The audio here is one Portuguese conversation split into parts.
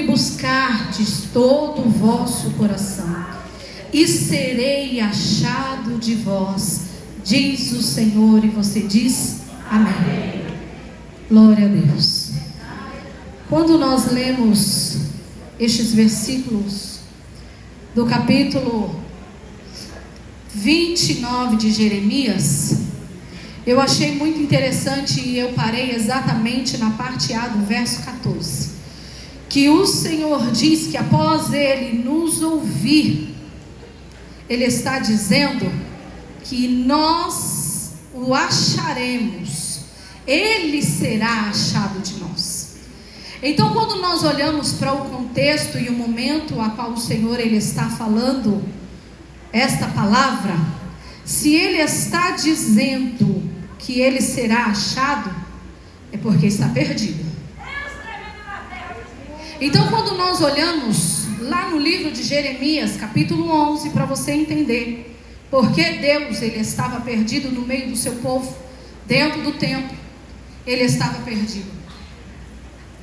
me buscardes todo o vosso coração, e serei achado de vós, diz o Senhor. E você diz amém. Glória a Deus. Quando nós lemos estes versículos do capítulo 29 de Jeremias, eu achei muito interessante, e eu parei exatamente na parte A do verso 14, que o Senhor diz que após Ele nos ouvir, Ele está dizendo que nós o acharemos, Ele será achado de nós. Então, quando nós olhamos para o contexto e o momento a qual o Senhor Ele está falando esta palavra, se Ele está dizendo que Ele será achado, é porque está perdido. Então, quando nós olhamos lá no livro de Jeremias, capítulo 11, para você entender porque Deus ele estava perdido no meio do seu povo, dentro do templo, ele estava perdido.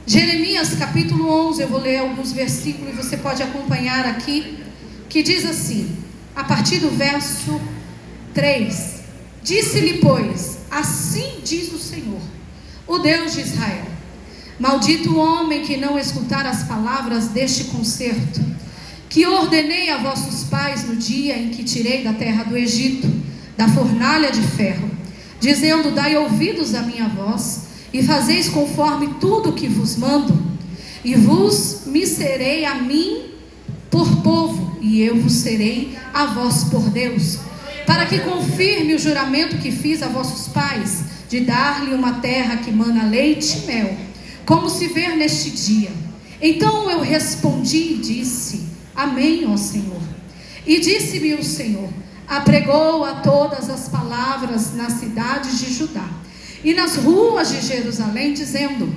Jeremias capítulo 11, eu vou ler alguns versículos e você pode acompanhar aqui, que diz assim, a partir do verso 3: Disse-lhe, pois, assim diz o Senhor, o Deus de Israel: maldito o homem que não escutar as palavras deste concerto, que ordenei a vossos pais no dia em que tirei da terra do Egito, da fornalha de ferro, dizendo: dai ouvidos à minha voz, e fazeis conforme tudo que vos mando, e vos me serei a mim por povo, e eu vos serei a vós por Deus, para que confirme o juramento que fiz a vossos pais, de dar-lhe uma terra que mana leite e mel, como se vê neste dia. Então eu respondi e disse: amém, ó Senhor. E disse-me o Senhor: apregoa todas as palavras nas cidades de Judá e nas ruas de Jerusalém, dizendo: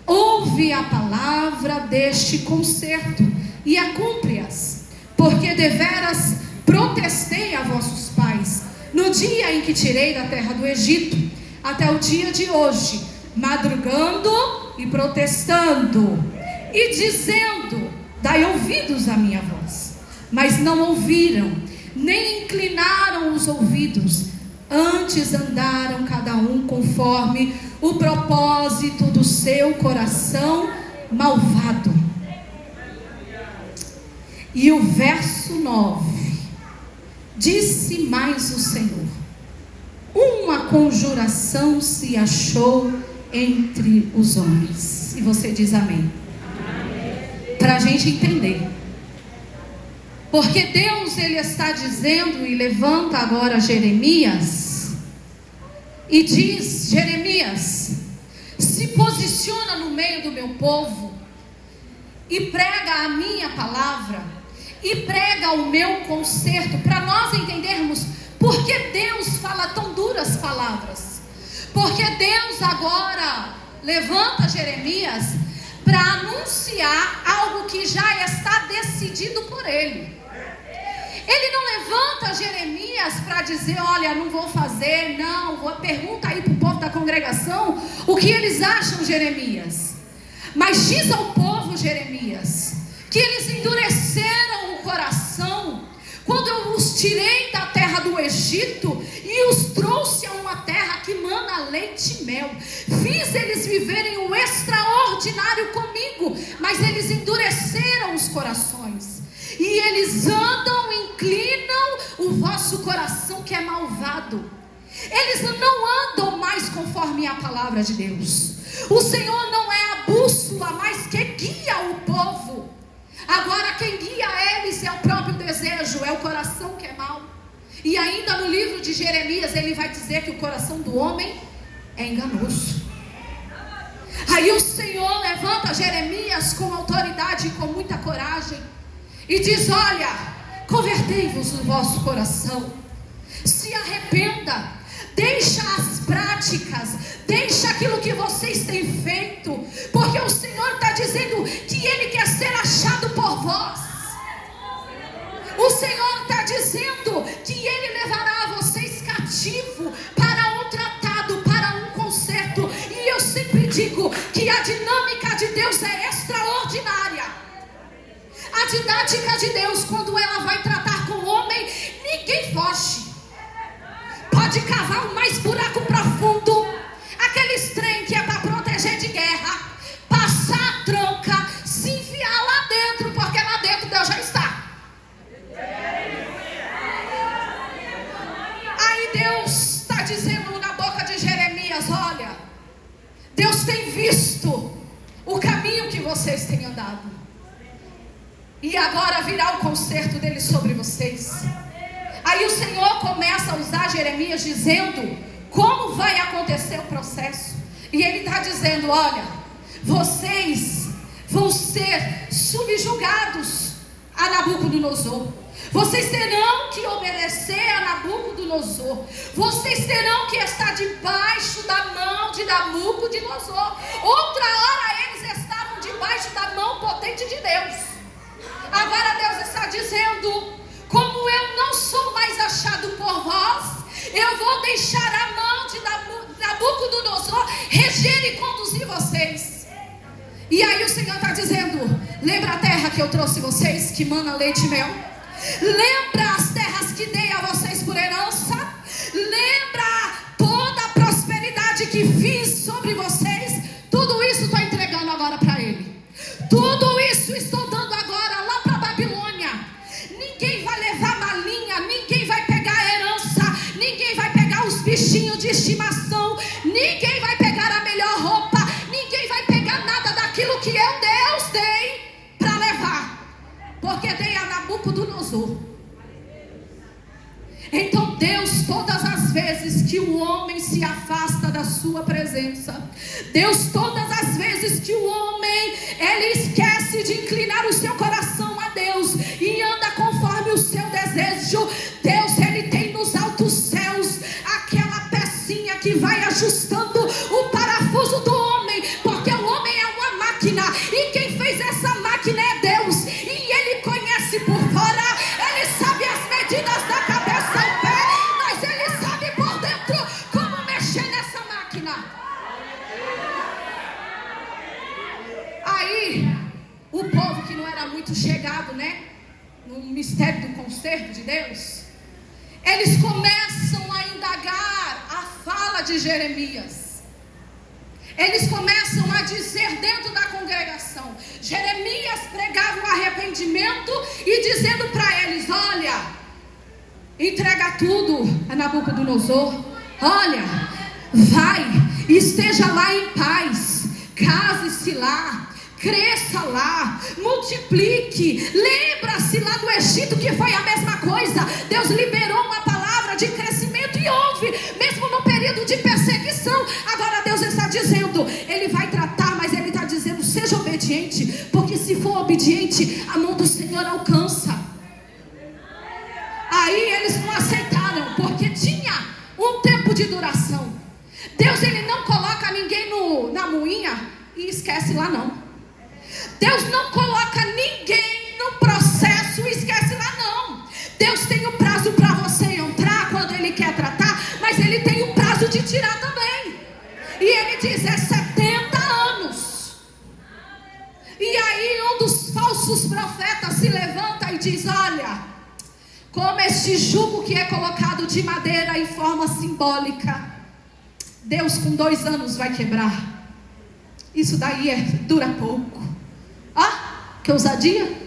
ouve a palavra deste concerto e a cumpre-as, porque deveras protestei a vossos pais no dia em que tirei da terra do Egito, até o dia de hoje, madrugando e protestando, e dizendo: dai ouvidos à minha voz. Mas não ouviram, nem inclinaram os ouvidos, antes andaram cada um conforme o propósito do seu coração malvado. E o verso 9: disse mais o Senhor: uma conjuração se achou entre os homens. E você diz amém. Para a gente entender, porque Deus ele está dizendo, e levanta agora Jeremias e diz: Jeremias, se posiciona no meio do meu povo e prega a minha palavra e prega o meu conserto, para nós entendermos por que Deus fala tão duras palavras. Porque Deus agora levanta Jeremias para anunciar algo que já está decidido por ele. Ele não levanta Jeremias para dizer: olha, não vou fazer, não, pergunta aí para o povo da congregação o que eles acham, Jeremias. Mas diz ao povo, Jeremias, que eles endureceram o coração quando eu os tirei da terra do Egito e os trouxe a uma terra que mana leite e mel. Fiz eles viverem o extraordinário comigo, mas eles endureceram os corações. E eles andam, inclinam o vosso coração que é malvado. Eles não andam mais conforme a palavra de Deus. O Senhor não é a bússola, mas que guia o povo. Agora quem guia eles é o próprio desejo, é o coração que é mau. E ainda no livro de Jeremias ele vai dizer que o coração do homem é enganoso. Aí o Senhor levanta Jeremias com autoridade e com muita coragem e diz: olha, convertei-vos no vosso coração, se arrependa, deixa as práticas, deixa aquilo que vocês têm feito, porque o Senhor está dizendo que Ele quer ser achado por vós. O Senhor está dizendo que Ele levará vocês cativo para um tratado, para um concerto. E eu sempre digo que a dinâmica de Deus é extraordinária. prática de Deus, quando ela vai tratar com o homem, ninguém foge. Pode cavar o mais buraco profundo, aqueles trem que é para proteger de guerra, passar a tranca, se enfiar lá dentro, porque lá dentro Deus já está. Aí Deus está dizendo na boca de Jeremias: olha, Deus tem visto o caminho que vocês têm andado, e agora virá o conserto dele sobre vocês. Aí o Senhor começa a usar Jeremias dizendo como vai acontecer o processo. E ele está dizendo: olha, vocês vão ser subjugados a Nabucodonosor. Vocês terão que obedecer a Nabucodonosor. Vocês terão que estar debaixo da mão de Nabucodonosor. Outra hora eles estavam debaixo da mão potente de Deus. Agora Deus está dizendo: como eu não sou mais achado por vós, eu vou deixar a mão de Nabucodonosor reger e conduzir vocês. E aí o Senhor está dizendo: lembra a terra que eu trouxe vocês, que mana leite e mel? Lembra as terras que dei a vocês por herança? Lembra toda a prosperidade que fiz sobre vocês? Tudo isso estou entregando agora para Ele. Tudo isso estou dando agora lá para a Babilônia. Ninguém vai levar malinha, ninguém vai pegar a herança, ninguém vai pegar os bichinhos de estimação, ninguém vai pegar a melhor roupa, ninguém vai pegar nada daquilo que eu, Deus, dei para levar, porque dei a Nabucodonosor. Então Deus, todas as vezes que o homem se afasta da sua presença, Deus, todas as vezes que o homem, ele esquece de inclinar o seu coração a Deus e anda conforme o seu desejo, Deus, ele tem nos altos céus aquela pecinha que vai ajustando o parafuso do homem, porque o homem é uma máquina, e quem fez essa máquina é Deus, e ele conhece por fora, ele sabe as medidas da cabeça ao pé, mas ele sabe por dentro como mexer nessa máquina. Aí o povo que não era muito chegado, né, no mistério do conserto de Deus, eles começam a indagar a fala de Jeremias. Eles começam a dizer dentro da congregação. Jeremias pregava o arrependimento e dizendo para eles: olha, entrega tudo a Nabucodonosor. Olha, vai, esteja lá em paz, case-se lá, cresça lá, multiplique. Lembra-se lá do Egito que foi a mesma coisa. Deus liberou uma palavra de crescimento e houve, mesmo no período de perseguição. Agora Deus está dizendo, Ele vai tratar, mas Ele está dizendo: seja obediente, porque se for obediente, a mão do Senhor alcança. Aí eles não aceitaram, porque tinha um tempo de duração. Deus, Ele não coloca ninguém na moinha e esquece lá não. Deus não coloca ninguém no processo e esquece lá não. Deus tem um prazo para você entrar quando Ele quer tratar, mas Ele tem um prazo de tirar também. E Ele diz: é 70 anos. E aí um dos falsos profetas se levanta e diz: olha, como este jugo que é colocado de madeira em forma simbólica, Deus com 2 anos vai quebrar. Isso daí dura pouco. Que ousadia.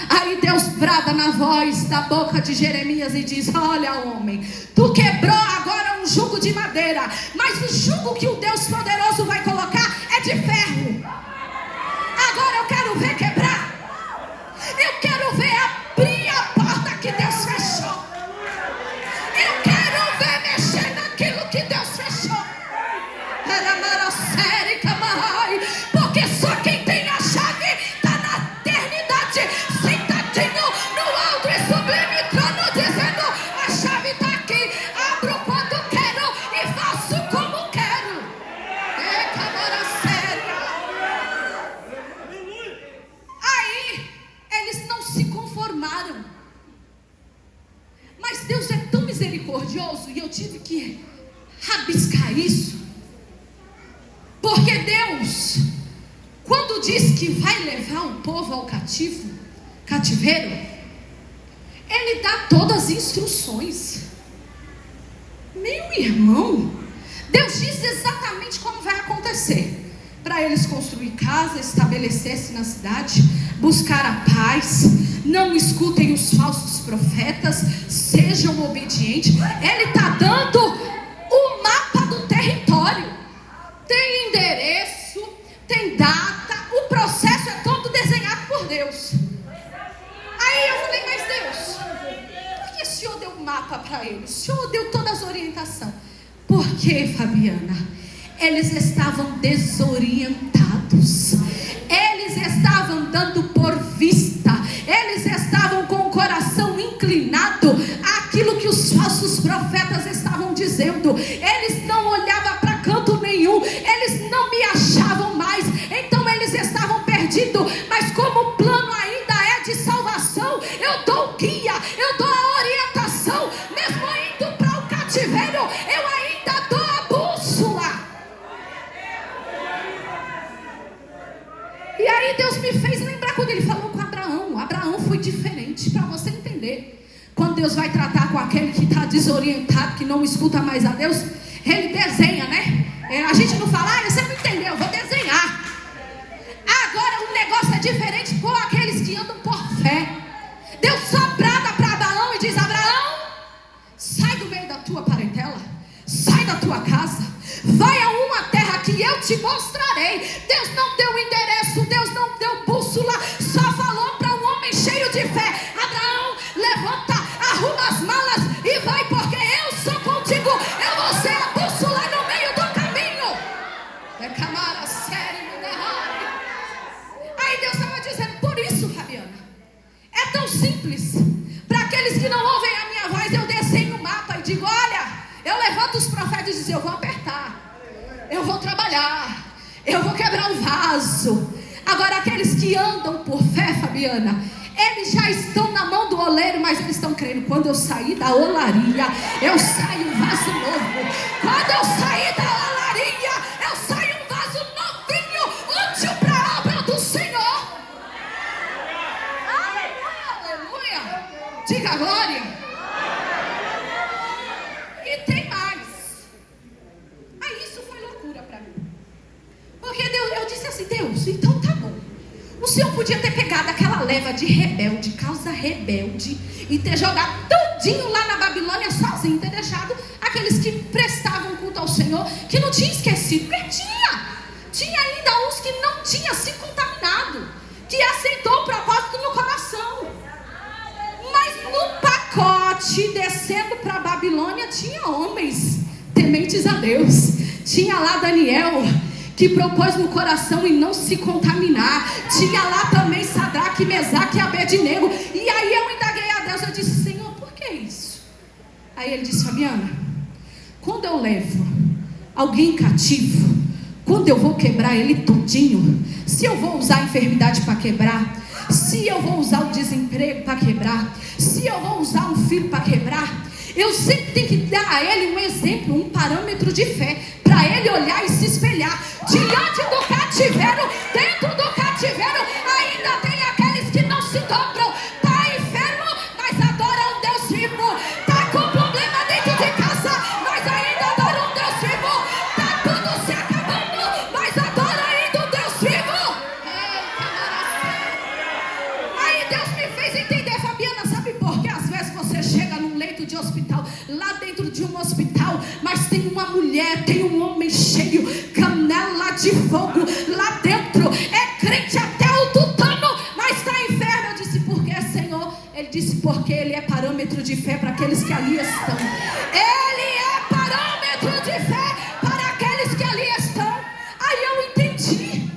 Aí Deus brada na voz da boca de Jeremias e diz: olha, homem, tu quebrou agora um jugo de madeira, mas o jugo que o Deus poderoso vai colocar é de ferro. Agora eu quero ver quebrar. Eu quero ver abrir a porta que Deus fechou. Eu quero ver mexer naquilo que Deus fechou. Porque só quem tem a chave está na eternidade, sentadinho no alto e sublime trono, dizendo: a chave está aqui, abro quando quero e faço como quero. Aí eles não se conformaram, mas Deus é tão misericordioso, e eu tive que rabiscar isso, porque Deus, quando diz que vai levar um povo ao cativo, cativeiro, ele dá todas as instruções. Meu irmão, Deus diz exatamente como vai acontecer. Para eles construir casa, estabelecer-se na cidade, buscar a paz, não escutem os falsos profetas, sejam obedientes. Ele está dando o mapa do território. Tem endereço, tem data, o processo é todo desenhado por Deus. Aí eu falei, mas Deus, por que o Senhor deu um mapa para eles? O Senhor deu todas as orientações. Por que, Fabiana? Eles estavam desorientados. Eles estavam dando por vista. Eles estavam com o coração inclinado àquilo que os falsos profetas estavam dizendo. Eles não olhavam para canto nenhum. Eles não me achavam mais. Então eles estavam perdidos. Mas como o plano ainda é de salvação, eu dou o guia, eu dou a orientação. Mesmo indo para o cativeiro, eu ainda dou a bússola. E aí Deus me fez lembrar quando ele falou com Abraão. Abraão foi diferente, para você entender. Quando Deus vai tratar com aquele que está desorientado, que não escuta mais a Deus, ele desenha, né? A gente não fala, você não entendeu, eu vou desenhar. Agora o negócio é diferente com aqueles que andam por fé. Deus só brada para Abraão e diz, Abraão, sai do meio da tua parentela, sai da tua casa, vai a uma terra que eu te mostrarei. Deus não deu endereço, Deus não deu bússola, só falou para um homem cheio de fé, Abraão, levanta, arruma as malas e vai, porque eu sou contigo, eu vou ser a bússola no meio do caminho. Aí Deus estava dizendo, por isso, Fabiana, é tão simples. Para aqueles que não ouvem a minha voz, eu desenho o mapa e digo, olha, eu levanto os profetas e digo, eu vou apertar, eu vou trabalhar, eu vou quebrar um vaso. Agora aqueles que andam por fé, Fabiana, eles já estão na mão do oleiro, mas eles estão crendo, quando eu sair da olaria, eu saio um vaso novo. Quando eu sair da olaria, eu saio um vaso novinho, útil para a obra do Senhor. Aleluia. Diga glória. E tem mais. Aí isso foi loucura para mim. Porque Deus, eu disse assim, Deus, então tá bom. O Senhor podia ter pegado aquela leva de rebelde, causa rebelde, e ter jogado tudinho lá na Babilônia sozinho, ter deixado aqueles que prestavam culto ao Senhor, que não tinha esquecido, porque tinha ainda uns que não tinha se contaminado, que aceitou o propósito no coração. Mas no pacote, descendo para a Babilônia, tinha homens tementes a Deus. Tinha lá Daniel, que propôs no coração em não se contaminar. Tinha lá também Sadraque, Mesaque e Abednego. E aí eu indaguei a Deus, eu disse, Senhor, por que isso? Aí ele disse, Fabiana, quando eu levo alguém cativo, quando eu vou quebrar ele todinho, se eu vou usar a enfermidade para quebrar, se eu vou usar o desemprego para quebrar, se eu vou usar um filho para quebrar, eu sempre tenho que dar a ele um exemplo, um parâmetro de fé, para ele olhar e se espelhar. Diante do cativeiro, dentro do cativeiro, ainda tem aqueles que não se dobram. Está enfermo, mas adora um Deus vivo. Está com problema dentro de casa, mas ainda adora um Deus vivo. Está tudo se acabando, mas adora ainda um Deus vivo. Aí Deus me fez entender, Fabiana, sabe por que às vezes você chega num leito de hospital, lá dentro de um hospital, mas tem uma mulher, tem um homem cheio, canela de fogo, lá dentro, é crente até o tutano, mas está enfermo. Eu disse, por que, Senhor? Ele disse, porque ele é parâmetro de fé para aqueles que ali estão. Ele é parâmetro de fé para aqueles que ali estão. Aí eu entendi.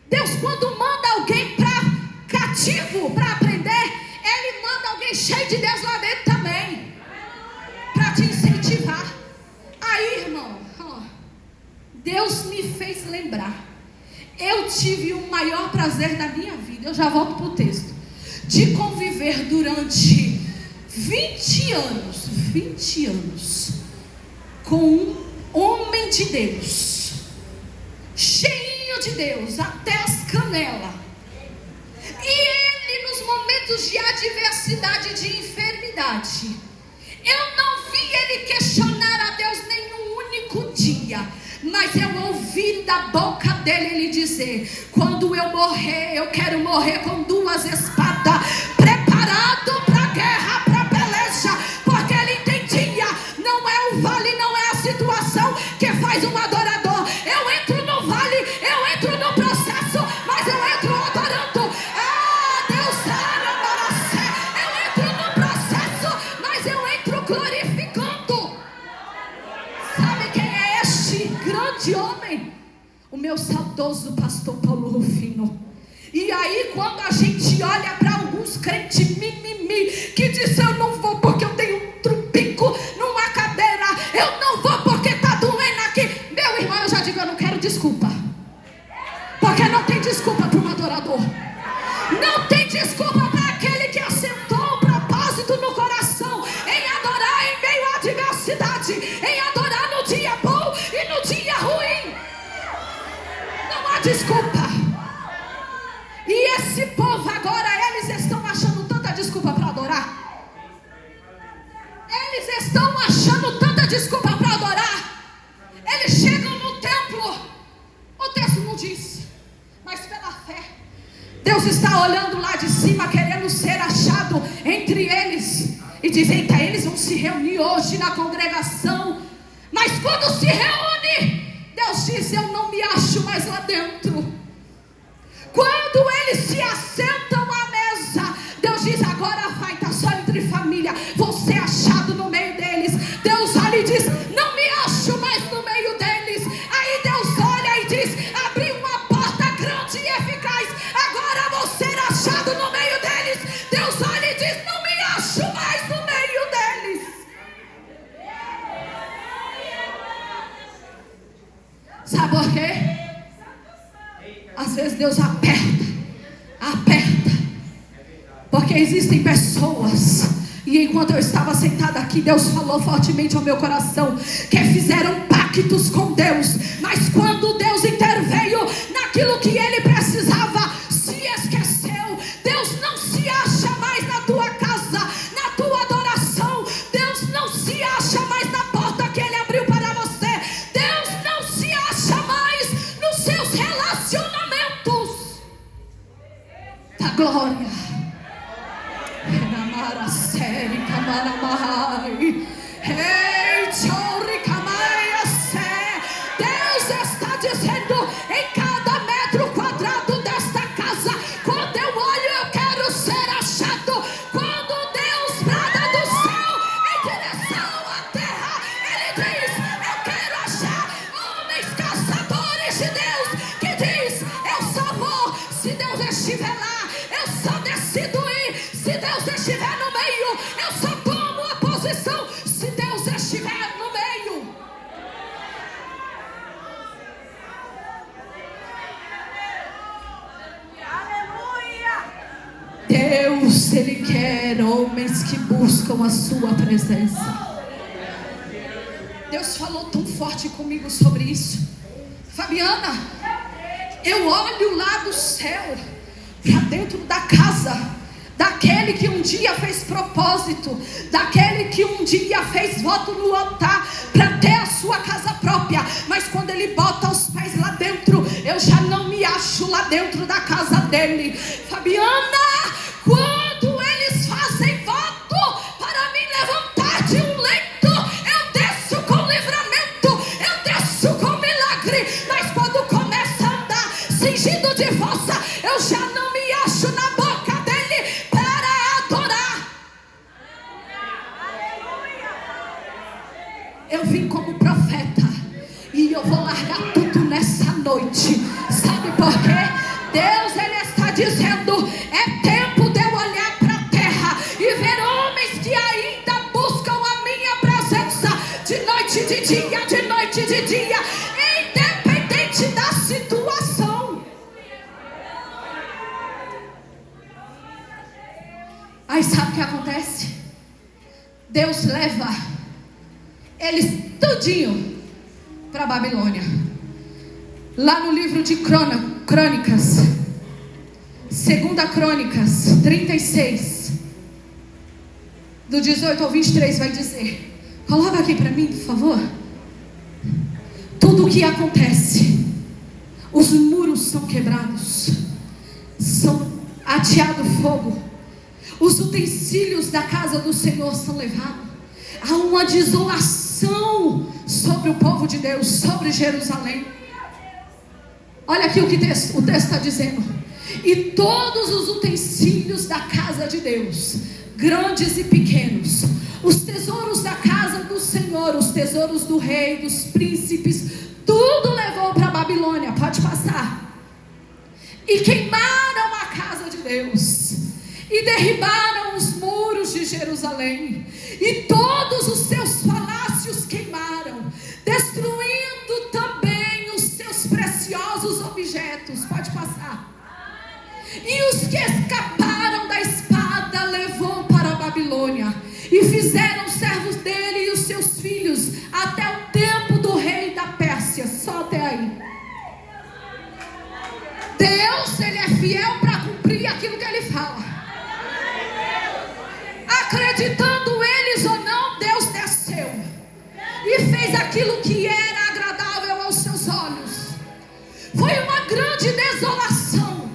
Deus, quando manda alguém para cativo, para aprender, ele manda alguém cheio de Deus lá dentro também, para te incentivar. Aí, irmão, Deus me fez lembrar. Eu tive o maior prazer da minha vida, eu já volto para o texto, de conviver durante 20 anos com um homem de Deus, cheinho de Deus, até as canelas. E ele, nos momentos necessidade de enfermidade. Eu não vi ele questionar a Deus nenhum único dia, mas eu ouvi da boca dele ele dizer: quando eu morrer, eu quero morrer com 2 espadas, preparado para a guerra, para a peleja, porque ele entendia, não é o vale, não é a situação que faz um adorador. Eu entro no vale, eu entro no processo, mas eu entro adorando. Deus, eu entro no processo, mas eu entro glorificando. Sabe quem é este grande homem? O meu saudoso pastor Paulo Rufino. E aí, quando a gente olha para alguns crentes mimimi, que dizem: eu não vou porque eu tenho um trupico numa cadeira, eu não vou porque está doendo aqui. Meu irmão, eu já digo, eu não quero desculpa, porque não tem desculpa para um adorador. Não tem desculpa para aquele que assentou o propósito no coração em adorar em meio à adversidade, em adorar no dia bom e no dia ruim. Não há desculpa. E esse povo agora, eles estão achando tanta desculpa para adorar. Eles estão achando tanta desculpa para adorar. Eles chegam no templo, o texto não diz, mas pela fé, Deus está olhando lá de cima, querendo ser achado entre eles, e diz: eita, eles vão se reunir hoje na congregação. Mas quando se reúne, Deus diz: eu não me acho mais lá dentro. Quando eles se assentam à mesa, Deus diz: agora vai estar só entre família, vou ser achado no meio deles. Deus olha e diz: não me acho mais no meio deles. Aí Deus olha e diz: abri uma porta grande e eficaz, agora vou ser achado no meio deles. Deus olha e diz: não me acho mais no meio deles. Sabe por quê? Às vezes Deus aperta, porque existem pessoas, e enquanto eu estava sentada aqui, Deus falou fortemente ao meu coração, que fizeram pactos com Deus, mas quando Deus interveio naquilo que ele precisava, se esqueceu. Deus não se acha mais na tua casa, na tua adoração. Deus não se acha mais na porta que ele abriu para você. Deus não se acha mais nos seus relacionamentos da glória. Deus está dizendo: em cada metro quadrado desta casa, quando eu olho, eu quero ser achado. Quando Deus brada do céu em direção à terra, ele diz: eu quero achar homens caçadores de Deus, que diz: eu só vou se Deus estiver lá, eu só decido ir se Deus estiver no meio, eu só tomo a posição se Deus estiver no meio. Deus, ele quer homens que buscam a sua presença. Deus falou tão forte comigo sobre isso. Fabiana, eu olho lá do céu para dentro da casa daquele que um dia fez propósito, daquele que um dia fez voto no altar para ter a sua casa própria, mas quando ele bota os pés lá dentro, eu já não me acho lá dentro da casa dele. Fabiana, quando eles fazem voto para me levantar de um leito, eu desço com livramento, eu desço com milagre, mas quando começa a andar cingido de força, eu já não me acho na boca dele para adorar. Eu vim como profeta e eu vou largar tudo nessa noite. Sabe por quê? Deus, ele está dizendo: é tempo de eu olhar para a terra e ver homens que ainda buscam a minha presença de noite e de dia, de noite e de dia, independente da situação. Aí sabe o que acontece? Deus leva eles tudinho para a Babilônia. Lá no livro de Crônicas, 2 Crônicas 36, do 18 ao 23 vai dizer, coloca aqui para mim, por favor. Tudo o que acontece, os muros são quebrados, são ateado fogo, os utensílios da casa do Senhor são levados. Há uma desolação sobre o povo de Deus, sobre Jerusalém. Olha aqui o que o texto está dizendo. E todos os utensílios da casa de Deus, grandes e pequenos, os tesouros da casa do Senhor, os tesouros do rei, dos príncipes, tudo levou para a Babilônia. Pode passar. E queimaram a casa de Deus, e derribaram os muros de Jerusalém, e todos os seus palácios queimaram, destruindo também os seus preciosos objetos. Pode passar. E os que escaparam da espada levou para a Babilônia, e fizeram servos dele e os seus filhos até o tempo do rei da Pérsia. Só até aí. Deus, ele é fiel para cumprir aquilo que ele fala. Acreditando eles ou não, Deus desceu e fez aquilo que era agradável aos seus olhos. Foi uma grande desolação.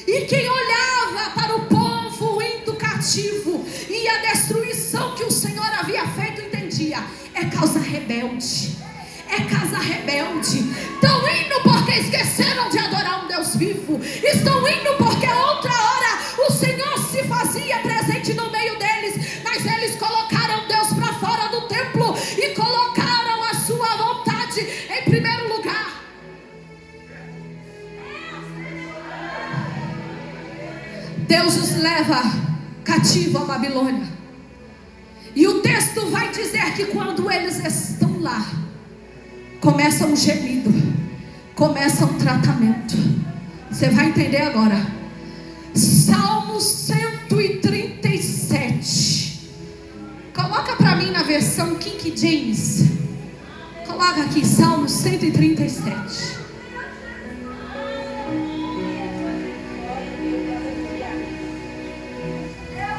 E quem olhava para o povo indo cativo e a destruição que o Senhor havia feito, entendia: é causa rebelde, é casa rebelde. Estão indo porque esqueceram de adorar um Deus vivo. Estão indo porque outra hora o Senhor se fazia presente no meio deles, mas eles colocaram Deus para fora do templo e colocaram a sua vontade em primeiro lugar. Deus os leva cativo à Babilônia. E o texto vai dizer que quando eles estão lá, começa um gemido, começa um tratamento. Você vai entender agora. Salmo 137. Coloca para mim na versão King James. Coloca aqui, Salmo 137.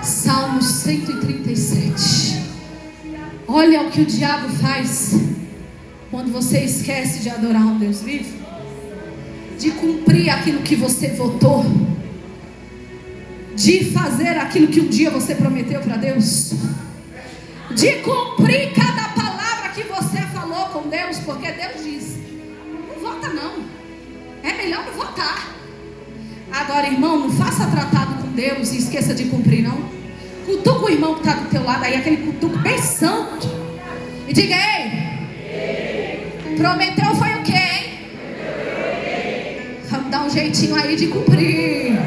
Salmo 137. Olha o que o diabo faz quando você esquece de adorar um Deus vivo, de cumprir aquilo que você votou, de fazer aquilo que um dia você prometeu para Deus, de cumprir cada palavra que você falou com Deus, porque Deus diz: não vota não, é melhor não votar. Agora, irmão, não faça tratado com Deus e esqueça de cumprir, não. Cutuca o irmão que está do teu lado aí, aquele cutuco bem santo, e diga: ei, prometeu foi o quê, hein? Vamos dar um jeitinho aí de cumprir.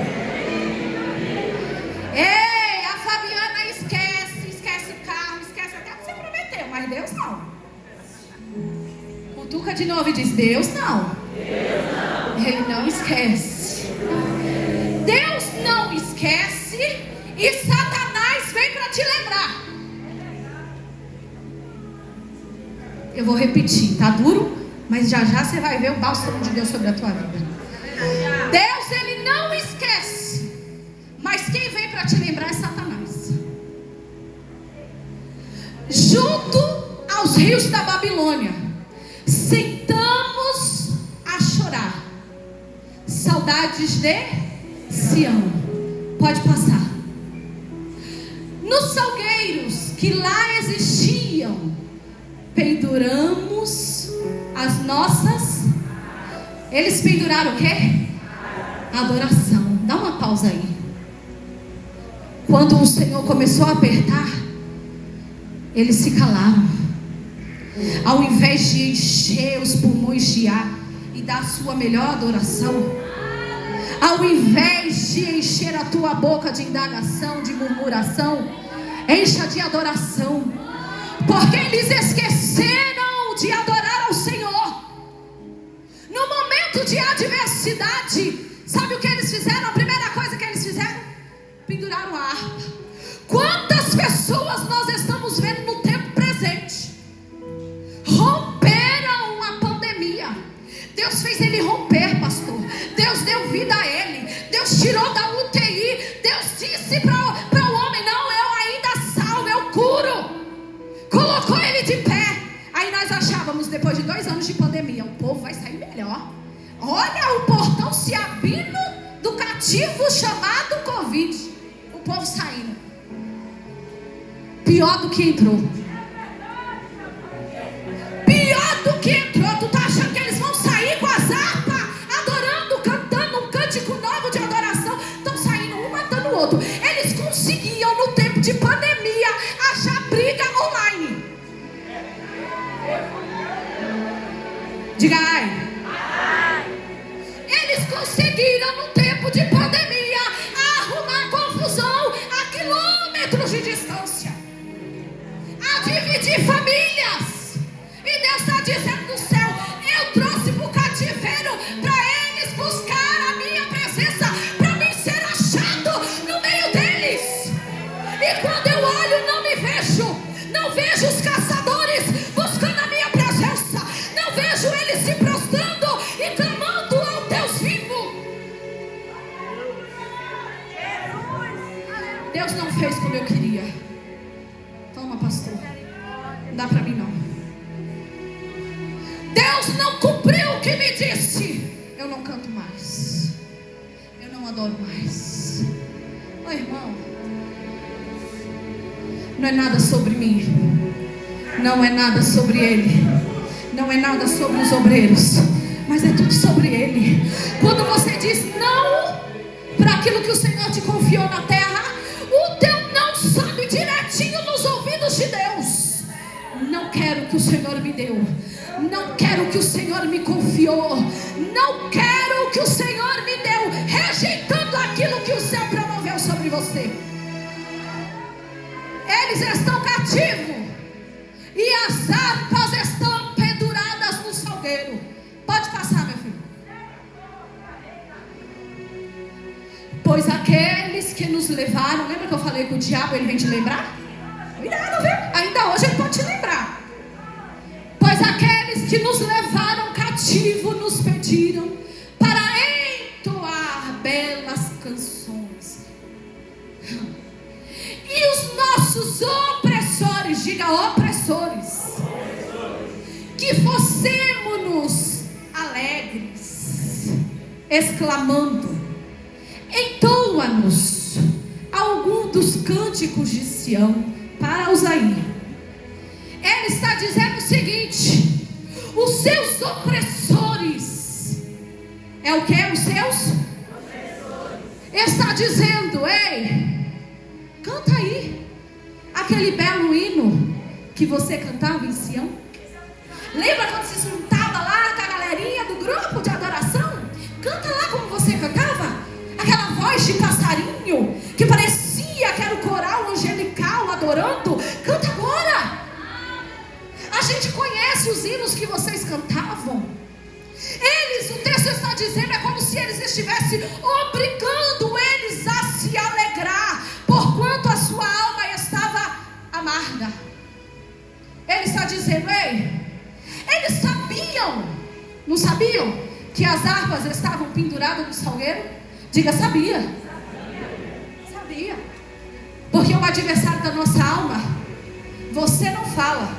Ei, a Fabiana esquece o carro, esquece até o que você prometeu, mas Deus não. Cutuca de novo e diz: Deus não. Ele não esquece. Deus não esquece, e Satanás vem para te lembrar. Eu vou repetir, tá duro, mas já já você vai ver o bálsamo de Deus sobre a tua vida. Deus, ele não esquece, mas quem vem para te lembrar é Satanás. Junto aos rios da Babilônia, sentamos a chorar, saudades de Sião. Pode passar. Nos salgueiros que lá existiam, penduramos as nossas. Eles penduraram o quê? Adoração. Dá uma pausa aí. Quando o Senhor começou a apertar, eles se calaram. Ao invés de encher os pulmões de ar e dar a sua melhor adoração, ao invés de encher a tua boca de indagação, de murmuração, encha de adoração. Porque eles esqueceram de adorar ao Senhor. No momento de adversidade, sabe o que eles fizeram? A primeira coisa que eles fizeram: penduraram a harpa. Quantas pessoas nós estamos vendo no tempo presente romperam a pandemia? Deus fez ele romper, pastor. Deus deu vida a ele. Deus tirou da UTI. Deus disse para o homem: não, eu ainda salvo, eu Olha o portão se abrindo do cativo chamado Covid. O povo saindo. Pior do que entrou. Pior do que entrou. Tu tá achando que eles vão sair com as harpas, adorando, cantando um cântico novo de adoração? Estão saindo um matando o outro. Eles conseguiam no tempo de pandemia achar briga online. Diga ai. Eles conseguiram no tempo de pandemia arrumar confusão a quilômetros de distância, a dividir famílias. E Deus está dizendo do céu: eu trouxe para o cativeiro para eles buscar a minha presença, para mim ser achado no meio deles. E quando eu olho, não me vejo, não vejo os caçadores buscando a minha presença, não vejo eles se prostrando e clamando ao Deus vivo. Deus não fez como eu queria. Toma, pastor, não dá para mim não. Deus não cumpriu o que me disse. Eu não canto mais, eu não adoro mais. Ô irmão, não é nada sobre mim, não é nada sobre ele, não é nada sobre os obreiros, mas é tudo sobre ele. Quando você diz não para aquilo que o Senhor te confiou na terra, o teu não sobe direitinho nos ouvidos de Deus. Não quero o que o Senhor me deu, não quero o que o Senhor me confiou, não quero o que o Senhor me deu, rejeitando aquilo que o céu promoveu sobre você. Eles estão cativos e as harpas estão penduradas no salgueiro. Pode passar, meu filho. Pois aqueles que nos levaram, lembra que eu falei que o diabo ele vem te lembrar? Cuidado, viu? Ainda hoje ele pode te lembrar. Pois aqueles que nos levaram cativo nos pediram para entoar belas canções. E os nossos opressores, diga opressores, que fossemos alegres, exclamando: entoa-nos algum dos cânticos de Sião para Usaí. Ele está dizendo o seguinte: os seus opressores, é o que? Os seus opressores. Está dizendo: ei, canta aí aquele belo hino que você cantava em Sião. Lembra quando se juntava lá com a galerinha do grupo de adoração? Canta lá como você cantava. Aquela voz de passarinho que parecia que era o coral angelical adorando. Canta agora. A gente conhece os hinos que vocês cantavam. Eles, o texto está dizendo, é como se eles estivessem obrigando eles a se alegrar, porquanto a sua alma estava amarga. Ele está dizendo: ei, eles sabiam, não sabiam que as harpas estavam penduradas no salgueiro? Diga: sabia. Sabia. Porque o adversário da nossa alma, você não fala,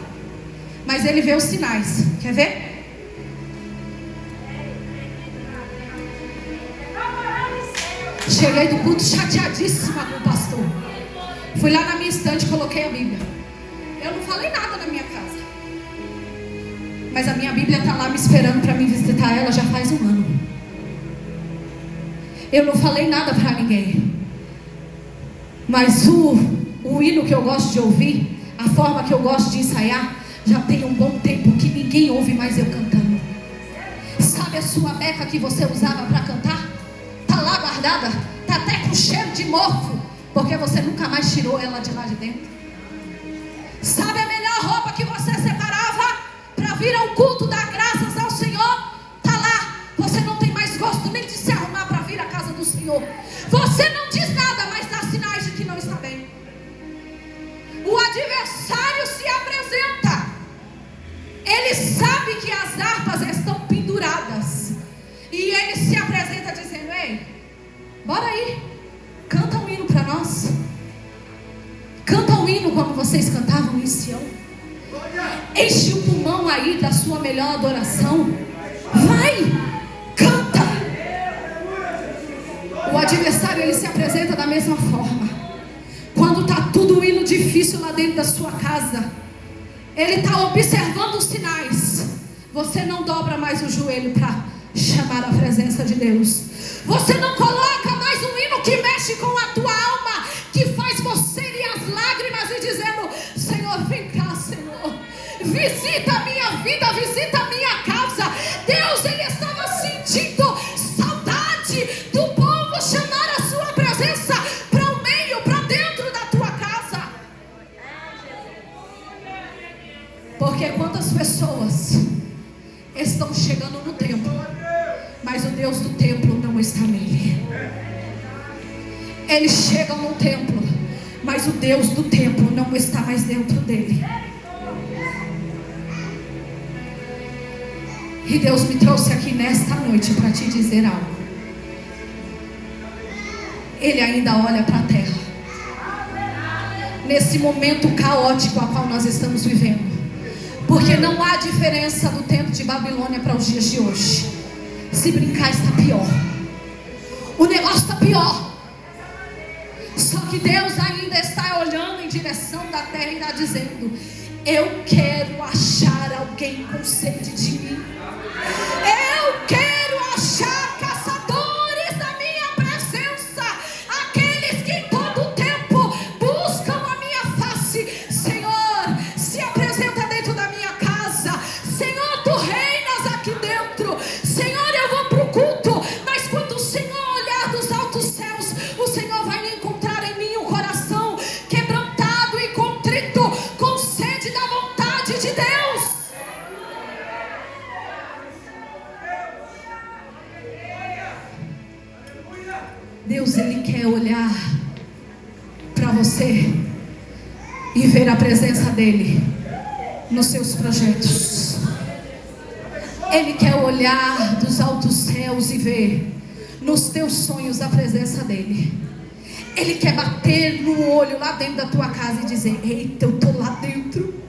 mas ele vê os sinais. Quer ver? Cheguei do culto chateadíssima com o pastor. Fui lá na minha estante e coloquei a Bíblia. Eu não falei nada na minha casa, mas a minha Bíblia está lá me esperando para me visitar ela já faz um ano. Eu não falei nada para ninguém, mas o hino que eu gosto de ouvir, a forma que eu gosto de ensaiar, já tem um bom tempo que ninguém ouve mais eu cantando. Sabe a sua beca que você usava para cantar? Está lá guardada, está até com cheiro de mofo, porque você nunca mais tirou ela de lá de dentro. Sabe a melhor roupa que você separava para vir ao culto dar graças ao Senhor? Está lá, você não tem mais gosto nem de se arrumar para vir à casa do Senhor. Você não diz nada, mas dá sinais de que não está bem. O adversário se apresenta, ele sabe que as harpas estão penduradas, e ele se apresenta dizendo: ei, bora aí, canta um hino para nós. Canta um hino como vocês cantavam em Sião. Enche o pulmão aí da sua melhor adoração. Vai, canta. Ele se apresenta da mesma forma. Quando está tudo indo difícil lá dentro da sua casa, Ele está observando os sinais. Você não dobra mais o joelho para chamar a presença de Deus. Você não coloca mais um hino que mexe com a tua alma, que faz você ir às lágrimas e dizendo: Senhor, vem cá, Senhor, visita a minha vida, visita a minha casa. Deus, Ele estava sentindo saudade do povo chamar a sua presença para o meio, para dentro da tua casa. Porque quantas pessoas estão chegando no templo, mas o Deus do templo não está nele. Eles chegam no templo, mas o Deus do templo não está mais dentro dele. E Deus me trouxe aqui nesta noite para te dizer algo. Ele ainda olha para a terra, nesse momento caótico a qual nós estamos vivendo. Porque não há diferença do tempo de Babilônia para os dias de hoje. Se brincar, está pior. O negócio está pior. Só que Deus ainda está olhando em direção da terra e está dizendo: eu quero achar alguém com sede de mim. Eu quero achar caçadores da minha presença, aqueles que em todo o tempo buscam a minha face. Senhor, se apresenta dentro da minha casa. Senhor, tu reinas aqui dentro. Senhor, eu vou para o culto, mas quando o Senhor olhar dos altos céus, o Senhor vai encontrar em mim um coração quebrantado e contrito, com sede da vontade de Deus. Deus, Ele quer olhar para você e ver a presença dEle nos seus projetos. Ele quer olhar dos altos céus e ver nos teus sonhos a presença dEle. Ele quer bater no olho lá dentro da tua casa e dizer: eita, eu estou lá dentro.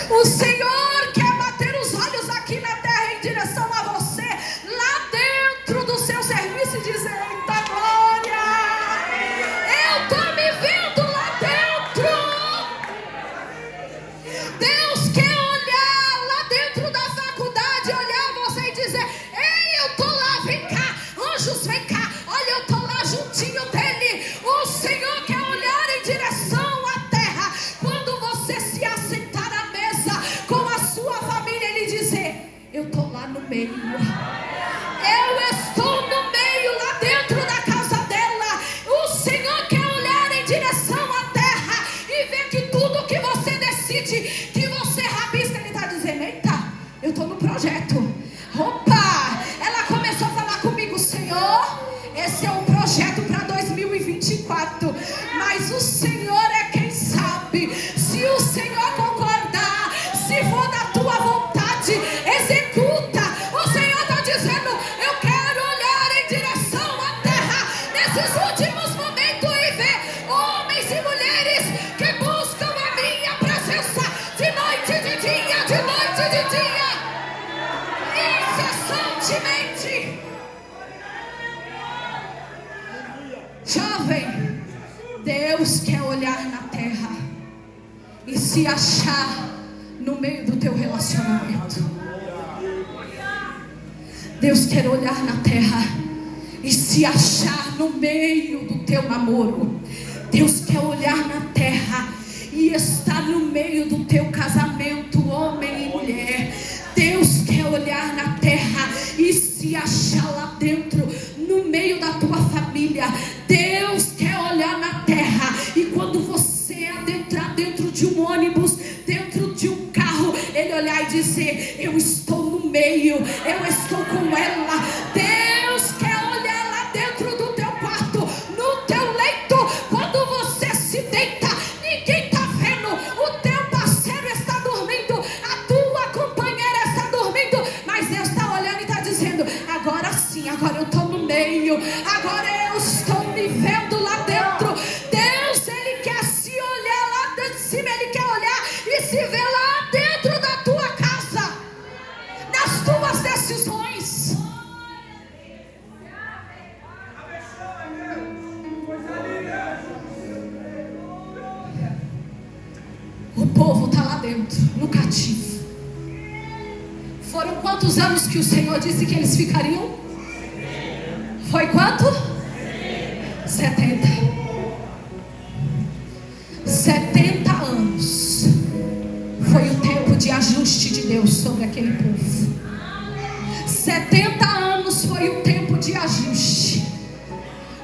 O Senhor quer bater os olhos aqui na terra em direção a você, lá dentro do seu serviço, e dizer: eita glória, eu estou me vendo lá dentro. Deus quer olhar lá dentro da faculdade, olhar você e dizer: ei, eu estou lá, vem cá, anjos, vem cá, olha, eu estou lá juntinho dele. O Senhor quer olhar em direção à terra, quando você se assentar à mesa com a sua família, ele dizer: eu estou lá no meio. Eu estou no meio, lá dentro da casa dela. O Senhor quer olhar em direção à terra e ver que tudo que você decide, que você rabisca, Ele está dizendo: eita, eu estou no projeto. Opa, ela começou a falar comigo: Senhor, esse é um projeto para 2024, mas o Senhor é quem sabe. Se o Senhor concordar, se for da tua vontade, executa. O Senhor está dizendo: eu quero olhar em direção à terra nesses últimos momentos e ver homens e mulheres que buscam a minha presença de noite e de dia, de noite e de dia, incessantemente. Jovem, Deus quer olhar na terra e se achar no meio do teu relacionamento. Deus quer olhar na terra e se achar no meio do teu namoro. Deus quer olhar na terra e estar no meio do teu casamento, homem e mulher. Deus quer olhar na terra e se achar lá dentro, no meio da tua família. Deus quer olhar na terra e quando você adentrar dentro de um ônibus, dentro de um carro, Ele olhar e dizer: eu estou no meio, eu estou com ela. Deus quer olhar lá dentro do teu quarto, no teu leito, quando você se deita, ninguém está vendo, o teu parceiro está dormindo, a tua companheira está dormindo, mas Deus está olhando e está dizendo: agora sim, agora eu povo está lá dentro, no cativo. Foram quantos anos que o Senhor disse que eles ficariam? Foi quanto? 70. 70 anos foi o tempo de ajuste de Deus sobre aquele povo. 70 anos foi o tempo de ajuste.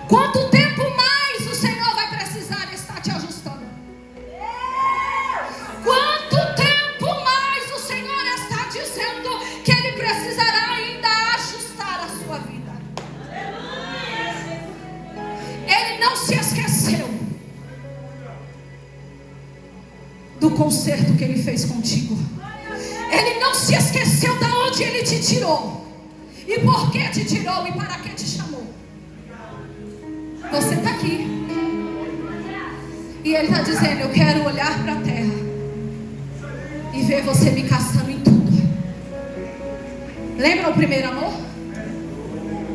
Quanto tempo mais o Senhor vai precisar estar te ajustando? Quanto tempo mais o Senhor está dizendo que Ele precisará ainda ajustar a sua vida? Ele não se esqueceu do conserto que Ele fez contigo. Ele não se esqueceu de onde Ele te tirou, e por que te tirou, e para que te chamou. Você está aqui, e Ele está dizendo: eu quero olhar para a terra e ver você me caçando em tudo. Lembra o primeiro amor?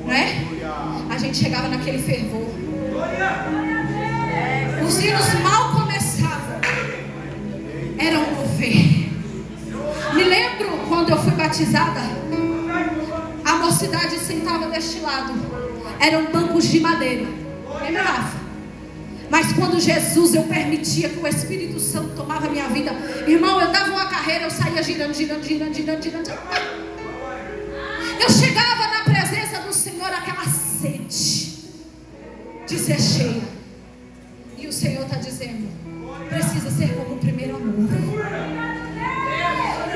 Não é? A gente chegava naquele fervor, os hinos mal começavam, era um mover. Me lembro quando eu fui batizada, a mocidade sentava deste lado, eram bancos de madeira. Lembra, Rafa? Mas quando Jesus, eu permitia que o Espírito Santo tomava a minha vida, irmão, eu dava uma carreira, eu saía girando. Eu chegava na presença do Senhor, aquela sede de ser cheia. E o Senhor está dizendo: precisa ser como o primeiro amor.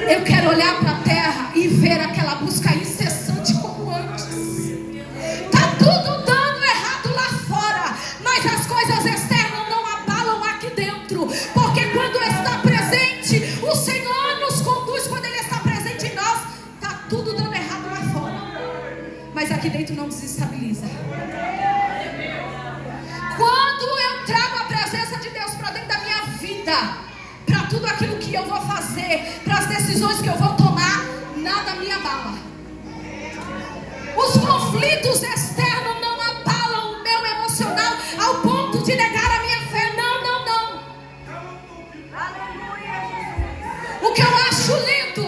Eu quero olhar para a terra e ver aquela busca incessante como antes. Está tudo dando errado lá fora, mas as coisas externas não abalam aqui dentro, porque quando está presente, o Senhor nos conduz. Quando Ele está presente em nós, está tudo dando errado lá fora, mas aqui dentro não desestabiliza. Quando eu trago a presença de Deus para dentro da minha vida, para tudo aquilo que eu vou fazer, para as decisões que eu vou tomar, nada me abala. Os conflitos externos não abalam o meu emocional ao ponto de negar a minha fé. Não. O que eu acho lindo,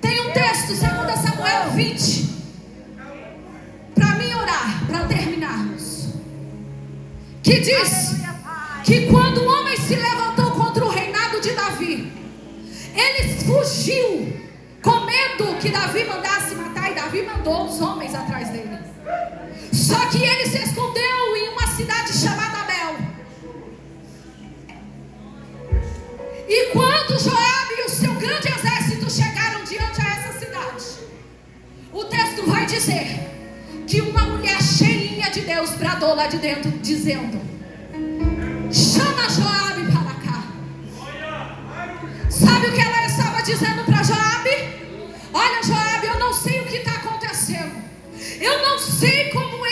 tem um texto, 2 Samuel 20, para mim orar, para terminarmos, que diz que quando o homem se levantou contra o reinado de Davi, ele fugiu com medo que Davi mandasse matar, e Davi mandou os homens atrás dele. Só que ele se escondeu em uma cidade chamada Abel. E quando Joabe e o seu grande exército chegaram diante a essa cidade, o texto vai dizer que uma mulher cheinha de Deus bradou lá de dentro, dizendo: chama Joabe para cá. Sabe o que ela estava dizendo para Joabe? Olha, Joabe, eu não sei o que está acontecendo, eu não sei como